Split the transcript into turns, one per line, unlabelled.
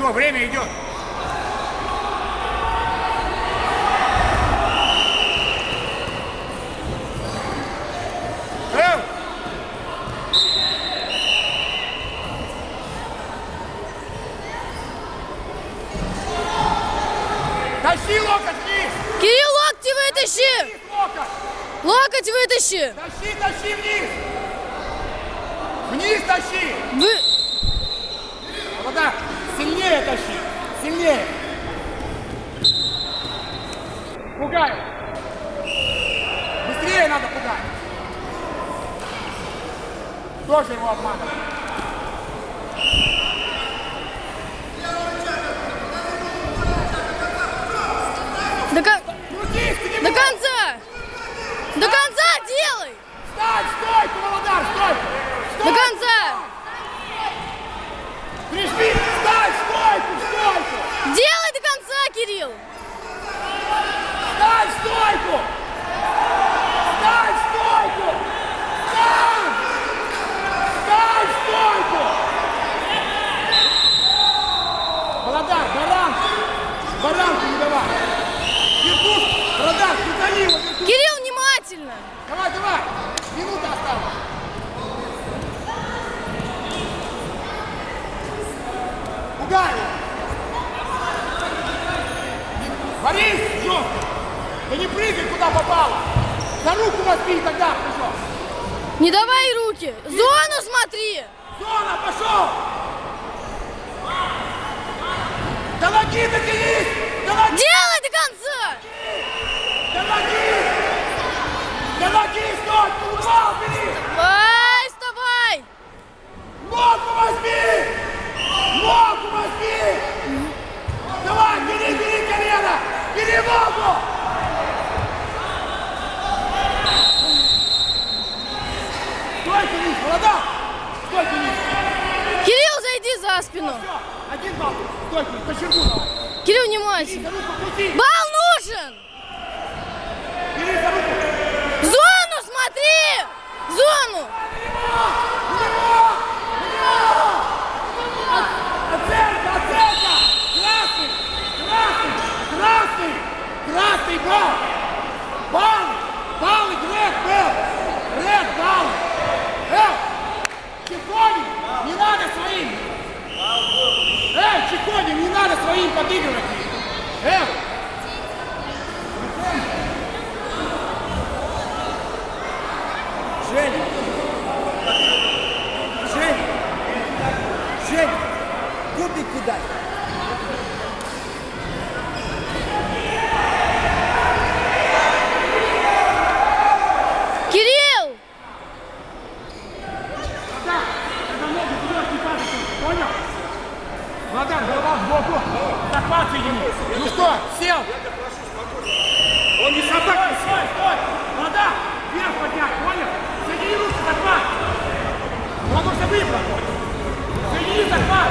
Все, время идет. Тащи локоть вниз!
Кирилл, локти вытащи! Локоть вытащи!
Тащи, тащи вниз! Вниз тащи! Вот так, сильнее тащи! Сильнее! Пугай! Быстрее надо пугать! Тоже его обманывать!
До конца! До конца делай!
Встань, стойку, Володар, стойку!
До конца!
Прижми! Встань, стойку, стойку!
Делай до конца, Кирилл!
Встань, стойку! Встань, стойку! Встань! Встань, стойку! Володар, баранку! Баранку не давай! Вертушку! Володар, приколи его!
Кирилл, внимательно!
Давай, давай! Минута осталась! Пугай его! Борис, жестко! Да не прыгай, куда попало! За руку возьми тогда, пошел!
Не давай руки! Зону смотри!
Зона, пошел! До ноги дотянись! До ноги!
Делай до конца!
До ноги! До ноги, стой! Упал, бери!
Давай, вставай!
Ногу возьми! Ногу возьми! Давай, бери, бери колено! Бери ногу! Стойте вниз, Володар! Стойте вниз!
Кирилл, зайди за спину!
Все, 1 балл! Стойте, по щербу давай!
Кирилл, внимательно!
Бери за руку, крути!
Бал нужен!
Бери за руку!
Зону смотри! Зону!
Оценка, оценка! Красный! Красный! Красный! Красный бал! Бал! Бал и ред был! Ред бал! Чеконин, не надо своим! Чеконин, не надо своим подыгрывать! Женя! Женя! Женя! Кубик кидай!
Кирилл!
Да, когда ноги вперед не падают, понял? Володар, голова сбоку! Захватывай ему! Ну что, сел? Он не собак! Стой, стой! Володар! Вверх поднять, понял? Соедини руки, захват! Его нужно выбрать! Соедини захват!